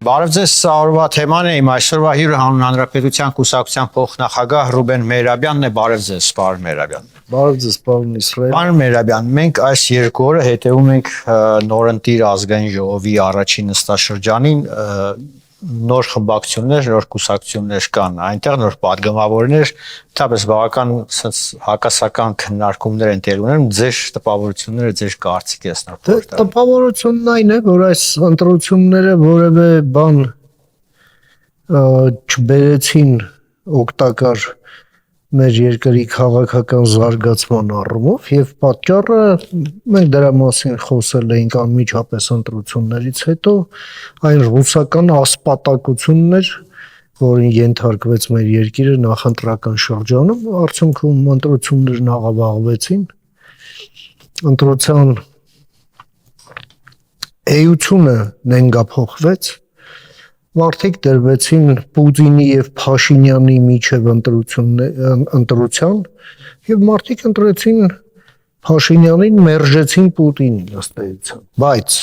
Բարև ձեզ, սա օրվա թեման է, իմ այսօրվա հյուրը հանուն Հանրապետության կուսակցության փոխնախագահ Ռուբեն Մեհրաբյանն է, բարև ձեզ, պարոն Մեհրաբյան։ Բարև ձեզ, պարոն Իսրայել։ Պարոն Մեհրաբյան, մենք այս երկու օրը հետևում ենք նորընտիր ազգային ժողովի առաջին նստաշրջանին, նոր խմբակցություններ, նոր կուսակցություններ կան, այնտեղ նոր падգամավորներ, թեպետ բավական հակասական քննարկումներ են տեղի ունենում, ձեր տպավորությունները, ձեր կարծիքը ըստ նոր։ Տպավորությունն այն է, որ այս ընտրությունները որևէ բան չբերեցին օգտակար մեր երկրի քաղաքական զարգացման առումով եւ պատճառը մենք դրա մասին խոսել էինք անմիջապես ընտրություններից հետո այն ռուսական ասպատակությունն էր, որին ենթարկվեց մեր երկիրը նախընտրական շրջանում, արդյունքում ընտրություններն աղավաղվեցին, ընտրության էությունը նենգափոխվեց, մարդիկ դրվեցին Պուտինի եւ Փաշինյանի միջև ընտրության եւ մարդիկ ընտրեցին Փաշինյանին, մերժեցին Պուտինին ըստ էության, բայց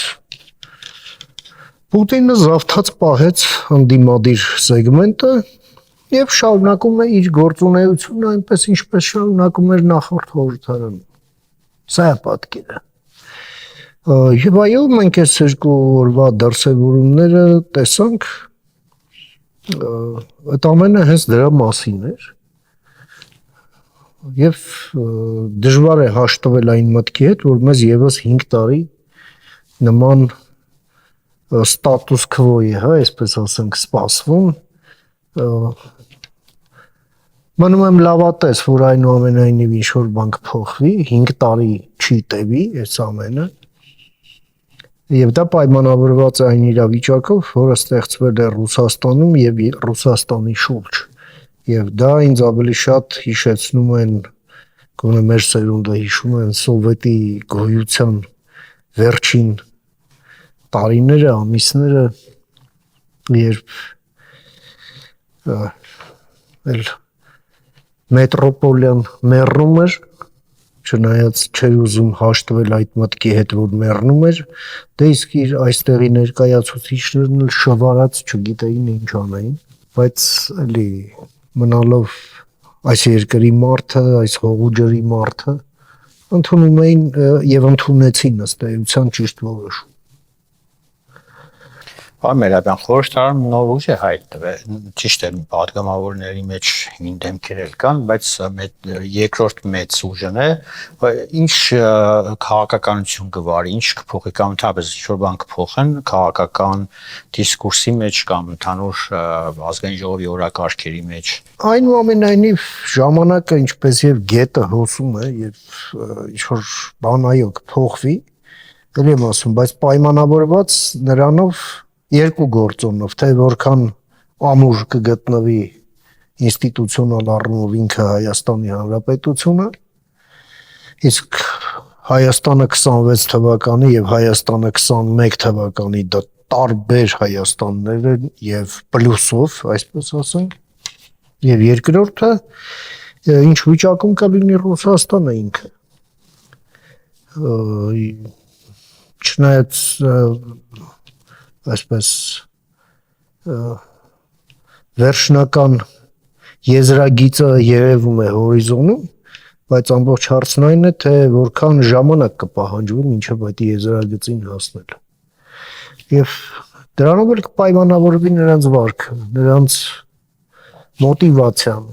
Պուտինը զավթած պահեց ընդդիմադիր սեգմենտը եւ շարունակում է իր գործունեությունը այնպես ինչպես շարունակում էր նախորդ խորհրդարանում, սա է պատկերը։ Եվ այո, մենք այս երկու օրվա դրսևորումները տեսանք, այդ ամենը հենց դրա մասին էր եւ դժվար է հաշտվել այն մտքի հետ, որ մեզ եւս 5 տարի նման ստատուս քվոյի, հա, այսպես ասենք, սպասվում, մնում եմ լավատես, որ այնուամենայնիվ ինչ-որ բան կփոխվի, 5 տարի չի տևի այս ամենը, եւ դա պայմանավորված է այն իրավիճակով, որը ստեղծվել է Ռուսաստանում եւ Ռուսաստանի շուրջ, եւ դա ինձ ավելի շատ հիշեցնում են, գոնե մեր սերունդը հիշում են սովետի գոյության վերջին տարիները, ամիսները, երբ մետրոպոլիան մեռնում էր, չնայած չէր ուզում հաշտվել այդ մտքի հետ, որ մեռնում էր, դե իսկ իր այստեղի ներկայացուցիչներն էլ շվարած չգիտեին ինչ անեին, բայց էլի մնալով այս երկրի մարդը, այս հողու ջրի մարդը, ընդունում էին եւ ընդունեցին ըստ էության ճիշտ որոշում։ Պարոն Մեհրաբյան, խորհրդարանում նոր ուժ է հայտնվել, ճիշտ է, падգամավորների մեջ 5 դեմքեր էլ կան, բայց երկրորդ մեծ ուժն է, ինչ քաղաքականություն կվարի, ինչ կփոխի կամ ընդհանրապես ինչ-որ բան կփոխեն քաղաքական դիսկուրսի մեջ կամ ընդհանուր ազգային ժողովի օրակարգերի մեջ։ Այնուամենայնիվ ժամանակը ինչպես եւ գետը հոսում է եւ ինչ-որ բան այո կփոխվի, դեռ եմ ասում, բայց պայմանավորված նրանով երկու գործոնով, թե որքան ամուր կգտնվի ինստիտուցիոնալ առումով ինքը Հայաստանի Հանրապետությունը, իսկ Հայաստանը 26 թվականի եւ Հայաստանը 21 թվականի դա տարբեր Հայաստաններ են եւ պլյուսով, այսպես ասենք, եւ երկրորդը ինչ վիճակում կլինի Ռուսաստանը ինքը։ Չնայած այսպես վերջնական եզրագիծը երևում է հորիզոնում, բայց ամբողջ հարցն այն է, թե որքան ժամանակ կպահանջվի մինչև այդ եզրագծին հասնել։ Եվ դրանով էլ կպայմանավորվի նրանց վարքը, նրանց մոտիվացիան։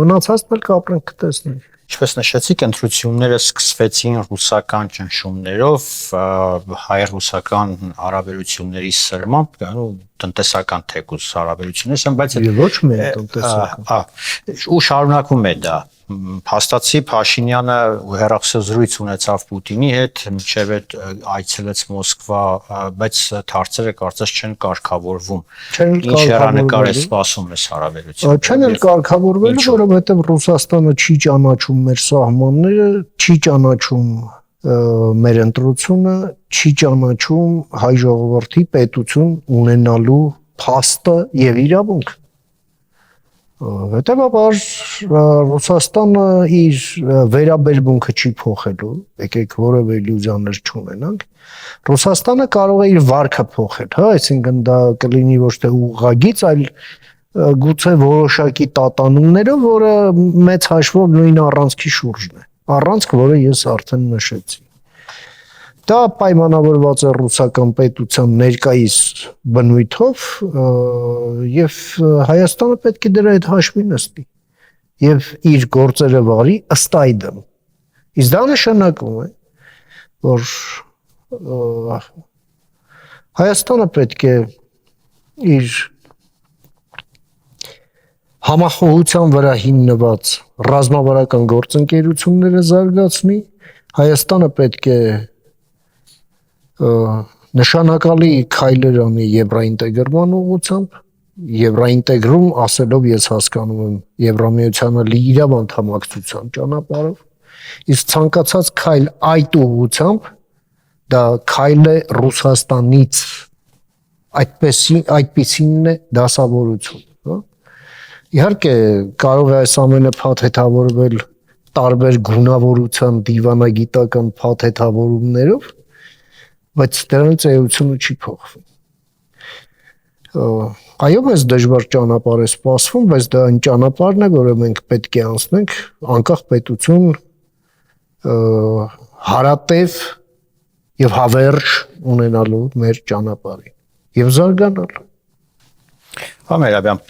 Մնացածն էլ կապրենք կտեսնենք։ Ինչպես նշեցիք, ընտրությունները սկսվեցին ռուսական ճնշումներով, հայ-ռուսական հարաբերությունների սրմամբ, տնտեսական թեկուզ հարաբերություններ, բայց ոչ միայն տնտեսական։ Ու շարունակվում է դա։ Փաստացի Փաշինյանը հեռախոսազրույց ունեցավ Պուտինի հետ, մինչև այդ այցելեց Մոսկվա, բայց հարցերը կարծես չեն կարգավորվում։ Ինչ հեռանկար է սպասում այս հարաբերությունները։ Չեն էլ կարգավորվել, որովհետև Ռուսաստանը չի ճանաչում մեր սահմանները, չի ճանաչում մեր ընտրությունը, չի ճանաչում հայ ժողովրդի պետություն ունենալու փաստը եւ իրավունք։ Հետևաբար Ռուսաստանը իր վերաբերմունքը չի փոխելու, եկեք որևէ իլյուզիաներ չունենանք։ Ռուսաստանը կարող է իր վարքը փոխել, հա, այսինքն դա կլինի ոչ թե ուղղագիծ, այլ գուցե որոշակի տատանումներով, որը մեծ հաշվով նույն առանցքի շուրջն է։ Առանցք, որը ես արդեն նշեցի։ Դա պայմանավորված է ռուսական պետության ներկայիս բնույթով եւ Հայաստանը պետք է դրա հետ հաշվի նստի եւ իր գործերը վարի ըստ այդմ։ Իսկ դա նշանակում է, որ Հայաստանը պետք է իր համախոհության վրա հիմնված ռազմավարական գործընկերությունները զարգացնի, Հայաստանը պետք է նշանակալի քայլեր անի եվրոինտեգրման ուղղությամբ, եվրոինտեգրում ասելով ես հասկանում եմ Եվրամիությանը լիիրավ անդամակցության ճանապարհով, իսկ ցանկացած քայլ այդ ուղղությամբ դա քայլ է Ռուսաստանից այդպեսին է դասավորություն, հա։ Իհարկե կարող է այս ամենը փաթեթավորվել տարբեր գունավորության դիվանագիտական փաթեթավորումներով, բայց դրանից էությունը չի փոխվում։ Այո, մեզ դժվար ճանապարհ է սպասվում, բայց դա այն ճանապարհն է, որը մենք պետք է անցնենք անկախ պետություն հարատև եւ հավերժ ունենալու մեր ճանապարհին եւ զարգանալու։ Ամերիկյան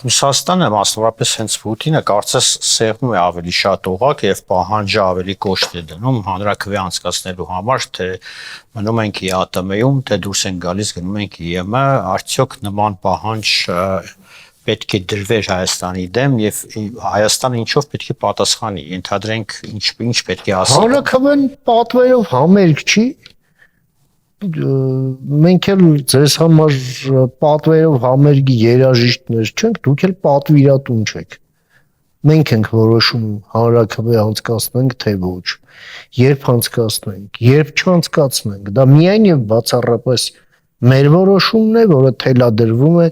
Ռուսաստանը մասնավորապես հենց Պուտինը կարծես սեղմում է ավելի շատ օղակ եւ պահանջը ավելի կոշտ է դնում հանրաքվե անցկացնելու համար, թե մնում ենք ԵԱՏՄ-ում, թե դուրս են գալիս գնում ենք ԵՄ, արդյոք նման պահանջ պետք է դրվեր Հայաստանի դեմ եւ Հայաստանը ինչով պետք է պատասխանի, ենթադրենք ինչ պետք է ասի։ Հանրաքվեն պատվերով համերգ չի, մենք էլ ձեզ համար պատվերով համերգի երաժիշտներ չենք, դուք էլ պատվիրատուն չեք։ Մենք ենք որոշում հանրաքվե անցկացնենք թե ոչ, երբ անցկացնենք, երբ չանցկացնենք, դա միայն եւ բացառապես մեր որոշումն է, որը թելադրվում է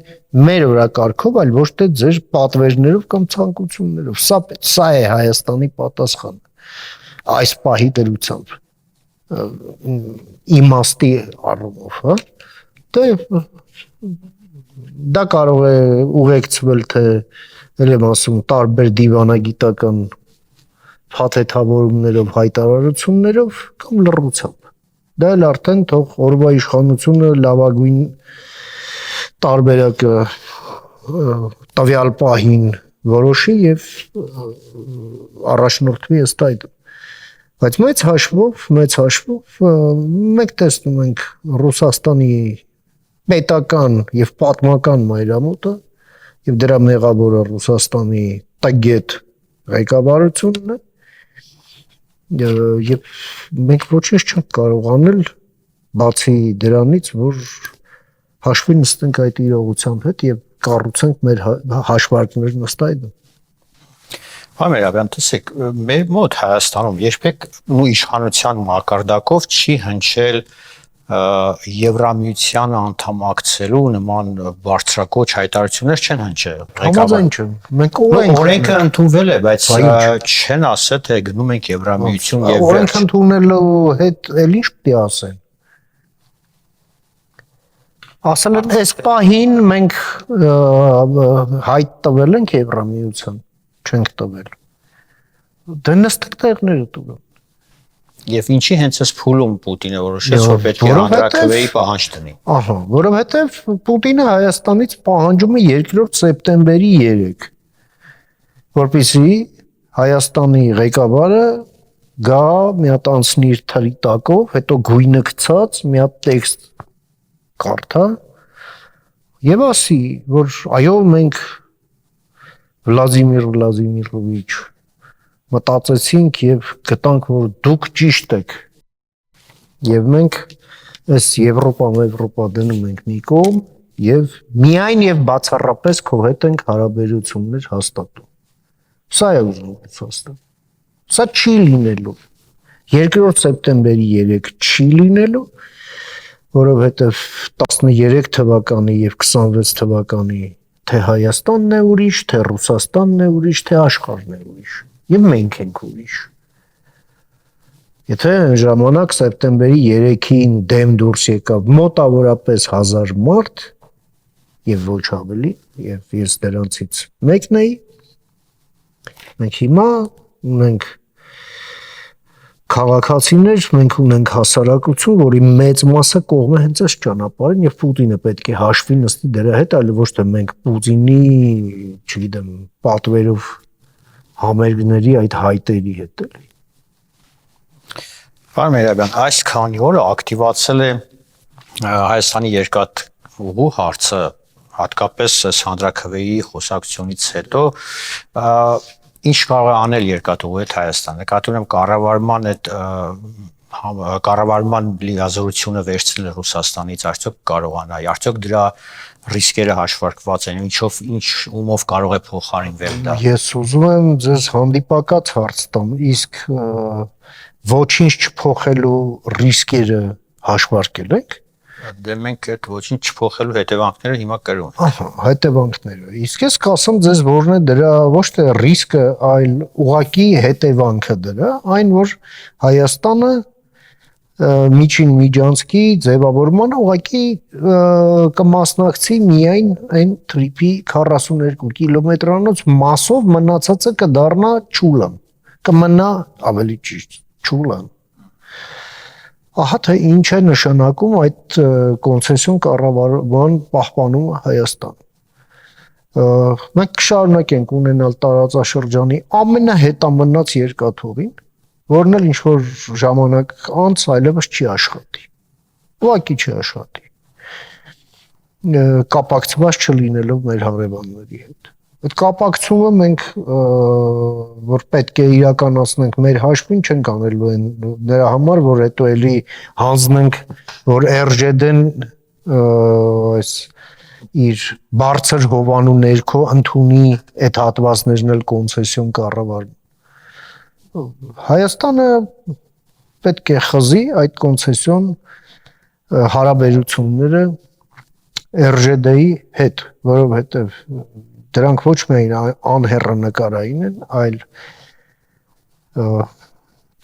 մեր օրակարգով, այլ ոչ թե ձեր պատվերներով կամ ցանկություններով։ Սա է Հայաստանի պատասխանը այս պահի դրությամբ իմաստի առումով, հա։ Դա կարող է ուղեկցվել թե ել եմ ասում տարբեր դիվանագիտական փաթեթավորումներով, հայտարարություններով կամ լռությամբ։ Դա էլ արդեն թող օրվա իշխանությունը լավագույն տարբերակը տվյալ պահին որոշի եւ առաջնորդվի ըստ այդմ։ Բայց մեծ հաշվով մենք տեսնում ենք Ռուսաստանի պետական եւ պատմական մայրամուտը եւ դրա մեղավորը Ռուսաստանի տագետ ղեկավարությունն է եւ մենք ոչինչ չենք կարող անել բացի դրանից, որ հաշվի նստենք այդ իրողությամբ հետ եւ կառուցենք մեր հաշվարկներն ըստ այդմ։ Ամերիկյան տեսեք, մեր մոտ Հայաստանում երբեք ու իշխանության մակարդակով չի հնչել Եվրամիության անդամակցելու նման բարձրակոչ հայտարարություններ չեն հնչել։ Համաձայն չեմ։ Մենք օրենքը ընդունվել է, բայց չեն ասել թե գնում ենք Եվրամիություն եւ օրենքը ընդունելու հետ էլ ինչ պետք է ասեն։ Ասել են այս պահին մենք հայտ տվել ենք Եվրամիության, չենք տվել։ Դե նստեք տեղները տուգ։ Եվ ինչի հենց այս փուլում Պուտինը որոշեց, որ պետք է հանրաքվեի պահանջ դնի։ Ահա, որովհետև Պուտինը Հայաստանից պահանջում է 2 սեպտեմբերի 3, որպեսզի Հայաստանի ղեկավարը գա մի հատ անցնի իր թրի տակով, հետո գույնը գցած մի հատ տեքստ կարդա եւ ասի, որ այո մենք Վլադիմիր Վլադիմիրովիչ մտածեցինք եւ գտանք, որ դուք ճիշտ եք եւ մենք այս Եվրոպա դնում ենք մի կողմ եւ միայն եւ բացառապես քո հետ ենք հարաբերություններ հաստատում։ Սա է ուզում Ռուսաստանը։ Սա չի լինելու։ 2 սեպտեմբերի 3 չի լինելու, որովհետեւ 13 թվականի եւ 26 թվականի թե Հայաստանն է ուրիշ, թե Ռուսաստանն է ուրիշ, թե աշխարհն է ուրիշ։ Եվ մենք ենք ուրիշ։ Եթե ժամանակ սեպտեմբերի 3-ին դեմ դուրս եկավ մոտավորապես 1000 մարդ եւ ոչ ավելի, եւ ես դրանցից մեկն էի, մենք հիմա ունենք քաղաքացիներ, մենք ունենք հասարակություն, որի մեծ մասը կողմ է հենց այս ճանապարհին եւ Պուտինը պետք է հաշվի նստի դրա հետ, այլ ոչ թե մենք Պուտինի, չգիտեմ, պատվերով համերգների այդ հայտերի հետ էլի։ Պարոն Մերաբյան, այս քանի օրը ակտիվացել է Հայաստանի երկաթուղու հարցը, հատկապես Սանդրաքվեի խոսակցությունից հետո, ինչ կարող է անել երկաթուղու հետ Հայաստանը։ Նկատի ունեմ կառավարման լիազորությունը վերցնել Ռուսաստանից արդյոք կարողանա, արդյոք դրա ռիսկերը հաշվարկված են, ումով կարող է փոխարինվել դա։ Ես ուզում եմ ձեզ հանդիպակաց հարց տամ, իսկ ոչինչ չփոխելու ռիսկերը հաշվարկել եք։ Դե մենք այդ ոչինչ չփոխելու հետևանքները հիմա կրում ենք։ Ահա, հետևանքները։ Իսկ ես կասեմ ձեզ որն է դրա ոչ թե ռիսկը, այլ ուղղակի հետևանքը դրա, այն որ Հայաստանը միջին միջանցքի ձևավորմանը ուղղակի կմասնակցի միայն այն թրիփի 42 կիլոմետրանոց մասով, մնացածը կդառնա Չուլան, կմնա ավելի ճիշտ Չուլան։ Ահա թե ինչ է նշանակում այդ կոնցեսիոն կառավարման պահպանումը Հայաստան։ Մենք կշարունակենք ունենալ տարածաշրջանի ամենահետամնաց երկաթուղին, որն էլ ինչ որ ժամանակ անց այլևս չի աշխատի։ Ուղղակի չի աշխատի։ Կապակցված չլինելով մեր հարևանների հետ։ Այդ կապակցումը մենք որ պետք է իրականացնենք մեր հաշվին չենք անելու են նրա համար, որ հետո էլի հանձնենք, որ RЖD-ն այս իր բարձր հովանու ներքո ընդունի այդ հատվածներն էլ կոնցեսիոն կառավարում։ Հայաստանը պետք է խզի այդ կոնցեսիոն հարաբերությունները RЖD-ի հետ, որովհետև դրանք ոչ միայն անհեռանկարային են, այլ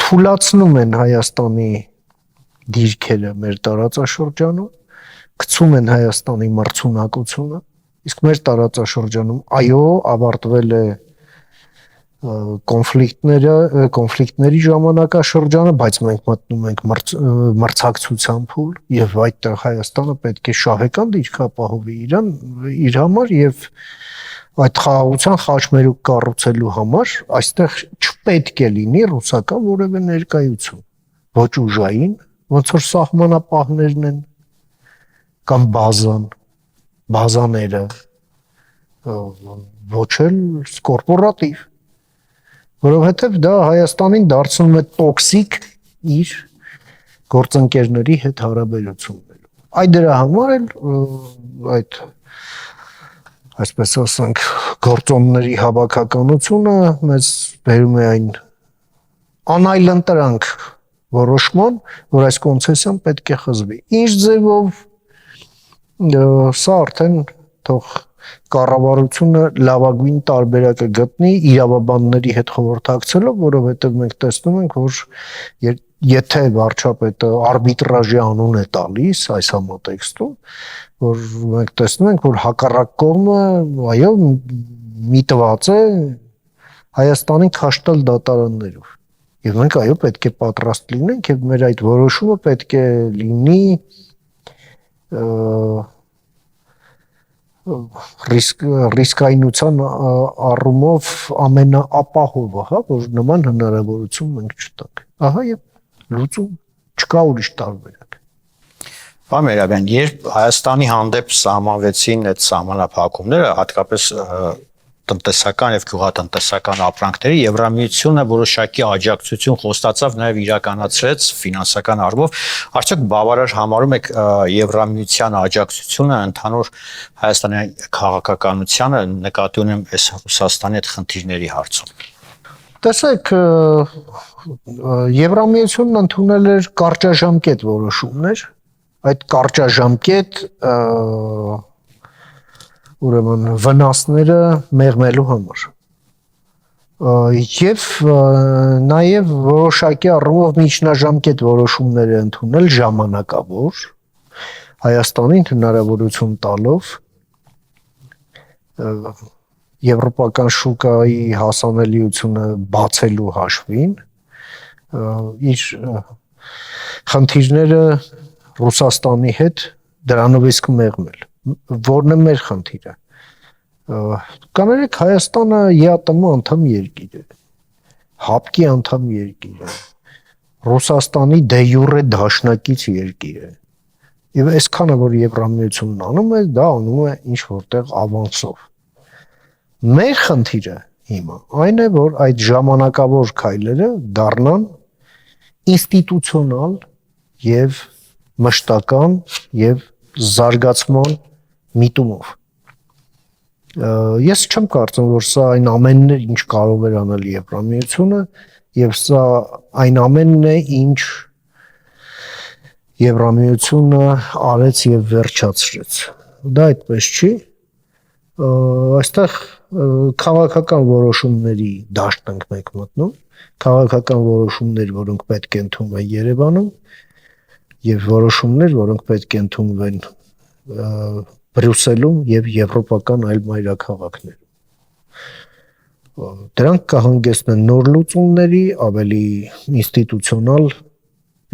թուլացնում են Հայաստանի դիրքերը մեր տարածաշրջանում, գցում են Հայաստանի մրցունակությունը, իսկ մեր տարածաշրջանում այո, ավարտվել է կոնֆլիկտների ժամանակաշրջանը, բայց մենք մտնում ենք մրցակցության փուլ եւ այդտեղ Հայաստանը պետք է շահեկան դիրք ապահովի իր համար եւ այդ խաղաղության խաչմերուկ կառուցելու համար այստեղ չպետք է լինի ռուսական որևէ ներկայություն, ոչ ուժային, ոնց որ սահմանապահներն են կամ բազաները, ոչ էլ կորպորատիվ, որովհետև դա Հայաստանին դարձնում է տոքսիկ իր գործընկերների հետ հարաբերություններում։ Այդ դրա համար էլ այդ այսպես ասենք գործոնների հավաքականությունը մեզ բերում է այն անայլընտրանք որոշման, որ այս կոնցեսիան պետք է խզվի։ Ինչ ձևով սա արդեն թող կառավարությունը լավագույն տարբերակը գտնի իրավաբանների հետ խորհրդակցելով, որովհետև մենք տեսնում ենք, որ եթե վարչապետը արբիտրաժի անուն է տալիս այս համատեքստում, որ մենք տեսնում ենք, որ հակառակ կողմը այո միտված է Հայաստանին քաշտել դատարաններով։ Եվ մենք այո պետք է պատրաստ լինենք եւ մեր այդ որոշումը պետք է լինի ռիսկայնության առումով ամենաապահովը, հա, որ նման հնարավորություն մենք չտանք։ Ահա եւ լուծում չկա ուրիշ տարբերակ։ Պարոն Մերաբյան, երբ Հայաստանի հանդեպ սահմանվեցին այդ սահմանափակումները, հատկապես տնտեսական եւ գյուղատնտեսական ապրանքների, Եվրամիությունը որոշակի աջակցություն խոստացավ, նաեւ իրականացրեց ֆինանսական առումով, արդյոք բավարար համարում եք Եվրամիության աջակցությունը ընդհանուր Հայաստանի քաղաքականությանը, նկատի ունեմ այս Ռուսաստանի այդ խնդիրների հարցում։ Տեսեք, Եվրամիությունն ընդունել էր կարճաժամկետ որոշումներ, այդ կարճաժամկետ ուրեմն վնասները մեղմելու համար։ Եվ նաև որոշակի առումով միջնաժամկետ որոշումներ է ընդունել ժամանակավոր Հայաստանին հնարավորություն տալով եվրոպական շուկայի հասանելիությունը բացելու հաշվին իր խնդիրները Ռուսաստանի հետ դրանով իսկ մեղմել, որն է մեր խնդիրը։ Կաներեք Հայաստանը ԵԱՏՄ անդամ երկիր է, ՀԱՊԿ-ի անդամ երկիր է, Ռուսաստանի դե յուրե դաշնակից երկիր է, եւ այսքանը որ Եվրամիությունն անում է, դա անում է ինչ որտեղ ավանսով։ Մեր խնդիրը հիմա այն է, որ այդ ժամանակավոր քայլերը դառնան ինստիտուցիոնալ եւ մշտական եւ զարգացման միտումով։ Ես չեմ կարծում, որ սա այն ամենն է, ինչ կարող էր անել Եվրամիությունը, եւ սա այն ամենն է, ինչ Եվրամիությունը արեց եւ վերջացրեց։ Դա այդպես չի։ Այստեղ քաղաքական որոշումների դաշտ ենք մենք մտնում, քաղաքական որոշումներ, որոնք պետք է ընդունվեն Երևանում, եւ որոշումներ, որոնք պետք է ընդունվեն Բրյուսելում եւ եվրոպական այլ մայրաքաղաքներում։ Դրանք կհանգեցնեն նոր լուծումների, ավելի ինստիտուցիոնալ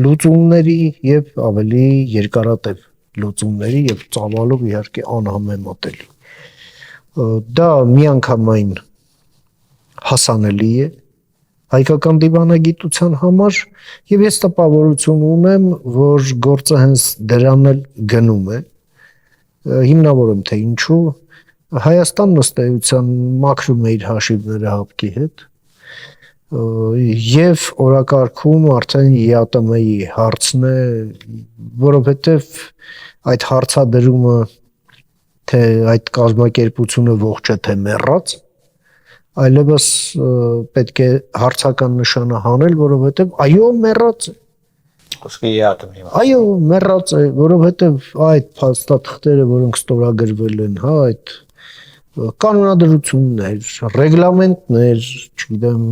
լուծումների եւ ավելի երկարատև լուծումների եւ ծավալով իհարկե անհամեմատելի։ Դա միանգամայն հասանելի է հայկական դիվանագիտության համար եւ ես տպավորություն ունեմ, որ գործը հենց դրան էլ գնում է։ Հիմնավորում թե ինչու Հայաստանն ըստ էության մաքրում է իր հաշիվները ՀԱՊԿ-ի հետ եւ օրակարգում արդեն ԵԱՏՄ-ի հարցն է, որովհետեւ այդ հարցադրումը թե այդ կազմակերպությունը ողջ է թե մեռած, այլևս պետք է հարցական նշանը հանել, որովհետեւ այո մեռած է։ Այո, մեռած է, որովհետև այդ փաստաթղթերը, որոնք ստորագրվել են, հա, այդ կանոնադրություններ, ռեգլամենտներ, չգիտեմ,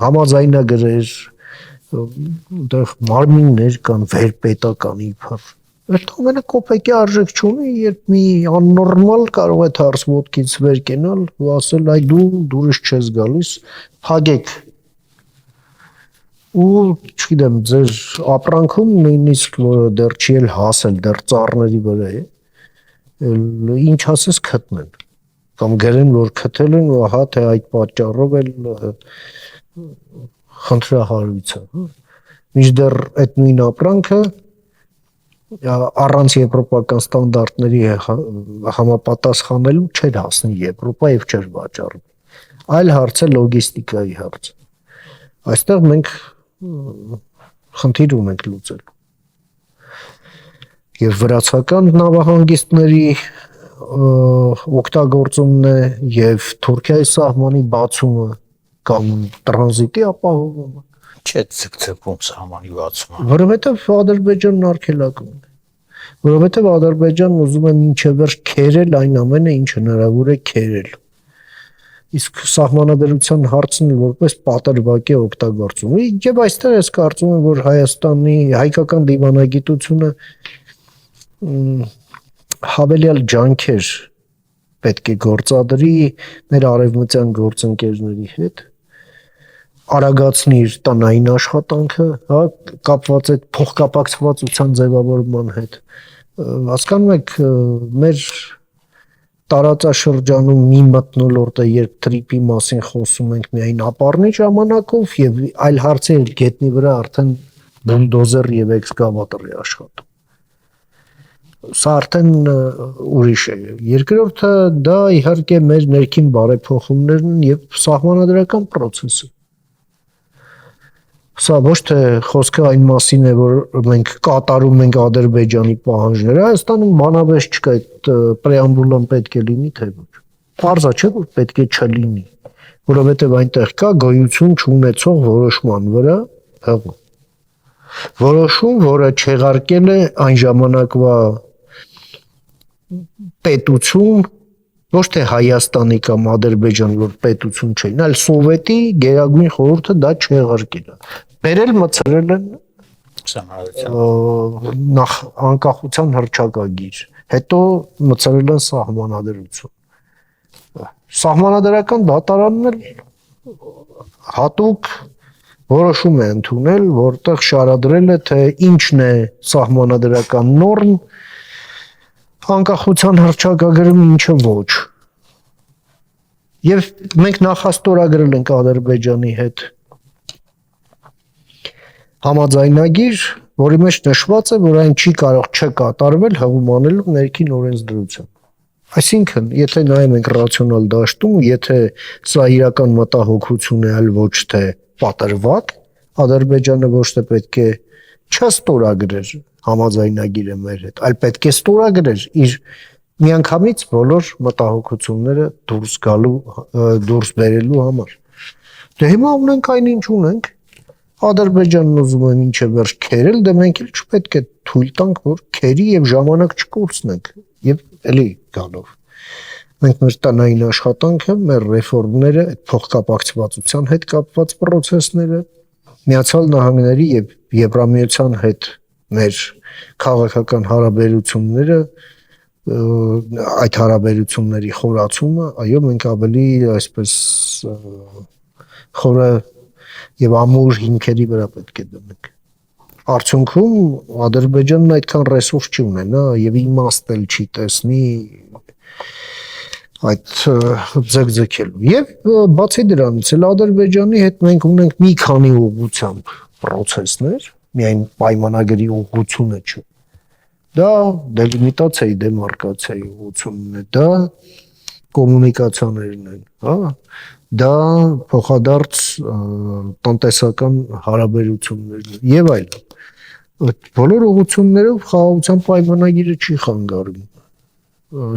համաձայնագրեր, այնտեղ մարմիններ կան վերպետական իբր։ Այդ ամենը կոպեկի արժեք չունի, երբ մի աննորմալ կարող է հարց ոտքից վեր կենալ ու ասել, այ դու դուրս չես գալիս, փագեք։ Ու չգիտեմ, ձեր ապրանքում նույնիսկ որը դեռ չի էլ հասել, դեռ ծառների վրա է, ինչ ասես քտնեն, կամ գրեն, որ քթել են ու ահա թե այդ պատճառով էլ խնդրահարույց է։ Մինչդեռ այդ նույն ապրանքը առանց եվրոպական ստանդարտների համապատասխանելու չէր հասնի Եվրոպա եւ չէր վաճառվի։ Այլ հարց է լոգիստիկայի հարց։ Այստեղ մենք խնդիր ունենք լուծել։ Եվ վրացական նավահանգիստների օգտագործումն է եւ Թուրքիայի սահմանի բացումը կամ տրանզիտի ապահովումը։ Չէ ցկցկում սահմանի բացումը։ Որովհետեւ Ադրբեջանն արգելակում է։ Որովհետեւ Ադրբեջանն ուզում է մինչև վերջ քերել այն ամենը, ինչ հնարավոր է քերել։ Իսկ սահմանադրության հարցն որպես պատրվակ է օգտագործում։ Եվ այստեղ ես կարծում եմ, որ Հայաստանի հայկական դիվանագիտությունը հավելյալ ջանքեր պետք է գործադրի մեր արևմտյան գործընկերների հետ, արագացնի իր տնային աշխատանքը, հա, կապված այդ փոխկապակցվածության ձևավորման հետ։ Հասկանում եք, մեր տարածաշրջանում մի մթնոլորտ է, երբ տրիպի մասին խոսում ենք միայն ապառնի ժամանակով եւ այլ հարցեր գետնի վրա արդեն բուլդոզեր եւ էքսկավատոր է աշխատում։ Սա արդեն ուրիշ է։ Երկրորդը դա իհարկե մեր ներքին բարեփոխումներն եւ սահմանադրական process-ը։ Սա ոչ թե խոսքը այն մասին է, որ մենք կատարում ենք Ադրբեջանի պահանջները, Հայաստանում մանավեж չկա այդ պրեամբուլան պետք է լինի թե ոչ։ Պարզ է, չէ՞ որ պետք է չլինի, որովհետև այնտեղ կա գոյություն չունեցող որոշման վրա հղում։ Որոշում, որը չեղարկել է այն ժամանակվա պետություն ոչ թե Հայաստանի կամ Ադրբեջան որ պետություն չէին, այլ Սովետի գերագույն խորհուրդը դա չեղարկել է։ Բերել մցրել են նախ անկախության հռչակագիր, հետո մցրել են սահմանադրություն։ Սահմանադրական դատարանն էլ հատուկ որոշում է ընդունել, որտեղ շարադրել է, թե ինչն է սահմանադրական նորմ անկախության հռչակագրում, ինչը ոչ։ Եվ մենք նախաստորագրել ենք Ադրբեջանի հետ համաձայնագիր, որի մեջ նշված է, որ այն չի կարող չկատարվել հղում անելու ներքին օրենսդրությամբ։ Այսինքն, եթե նայում ենք ռացիոնալ դաշտում, եթե սա իրական մտահոգություն է, այլ ոչ թե պատրվակ, Ադրբեջանը ոչ թե պետք է չստորագրեր համաձայնագիրը մեր հետ, այլ պետք է ստորագրեր իր միանգամից բոլոր մտահոգությունները դուրս բերելու համար։ Դե հիմա ունենք այն ինչ ունենք, Ադրբեջանն ուզում է մինչև վերջ քերել, դե մենք էլ չպետք է թույլ տանք, որ քերի եւ ժամանակ չկորցնենք եւ էլի գալով։ Մենք մեր տնային աշխատանքը, մեր ռեֆորմները, այդ փոխկապակցվածության հետ կապված process-ները, Միացյալ Նահանգների եւ Եվրամիության հետ մեր քաղաքական հարաբերությունները, այդ հարաբերությունների խորացումը, այո, մենք ավելի այսպես խորը եւ ամուր հիմքերի վրա պետք է դնենք։ Արդյունքում Ադրբեջանն այդքան ռեսուրս չի ունենա եւ իմաստ էլ չի տեսնի այդ ձգձգելու։ Եվ բացի դրանից էլ Ադրբեջանի հետ մենք ունենք մի քանի ուղղությամբ process-ներ, միայն պայմանագրի ուղղությունը չէ։ Դա դելիմիտացիայի, դեմարկացիայի ուղղությունն է, դա կոմունիկացիաներն են, հա, դա փոխադարձ տնտեսական հարաբերություններն եւ այլն։ Այդ բոլոր ուղղություններով խաղաղության պայմանագիրը չի խանգարում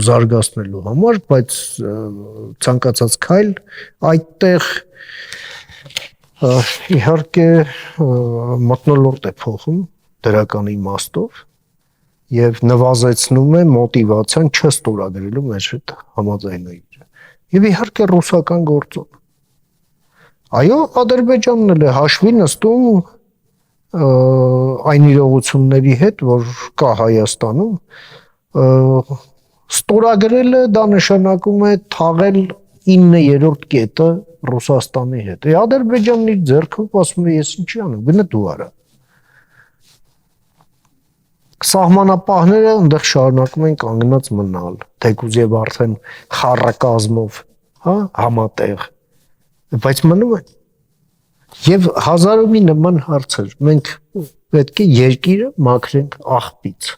զարգացնելու համար, բայց ցանկացած քայլ այդտեղ իհարկե մթնոլորտ է փոխում դրական իմաստով եւ նվազեցնում է մոտիվացիան չստորագրելու մեր հետ համաձայնագիրը։ Եվ իհարկե ռուսական գործոն։ Այո, Ադրբեջանն էլ է հաշվի նստում այն իրողությունների հետ, որ կա Հայաստանում, ստորագրելը դա նշանակում է թաղել 9-րդ կետը Ռուսաստանի հետ։ Ադրբեջանն իր ձեռքով ասում է ես ինչի անեմ, գնա դու արա։ Սահմանապահները այնտեղ շարունակում են կանգնած մնալ, թեկուզ եւ արդեն խառակազմով, հա, համատեղ, բայց մնում են։ Եվ հազարով մի նման հարցեր, մենք պետք է երկիրը մաքրենք աղբից։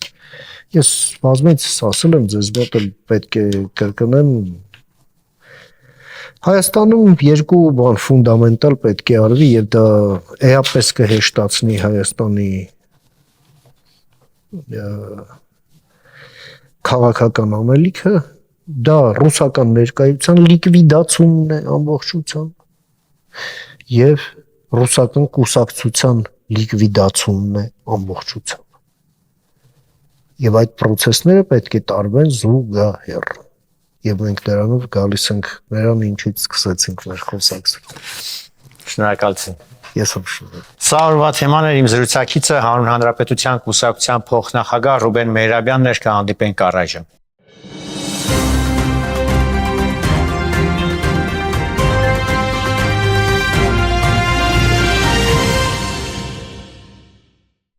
Ես բազմիցս ասել եմ ձեզ մոտ էլ պետք է կրկնեմ, Հայաստանում երկու բան ֆունդամենտալ պետք է արվի եւ դա էապես կհեշտացնի Հայաստանի քաղաքական անելիքը, դա ռուսական ներկայության լիկվիդացումն է ամբողջությամբ եւ ռուսական կուսակցության լիկվիդացումն է ամբողջությամբ։ Եվ այդ process-ները պետք է տարվեն զուգահեռ։ Եվ մենք դրանով գալիս ենք նրան, ինչից սկսեցինք մեր խոսակցությունը։ Շնորհակալություն։ Ես եմ շնորհակալ։ Սա օրվա թեման էր, իմ զրուցակիցը Հանուն Հանրապետության կուսակցության փոխնախագահ Ռուբեն Մեհրաբյանն էր, կհանդիպենք առայժմ։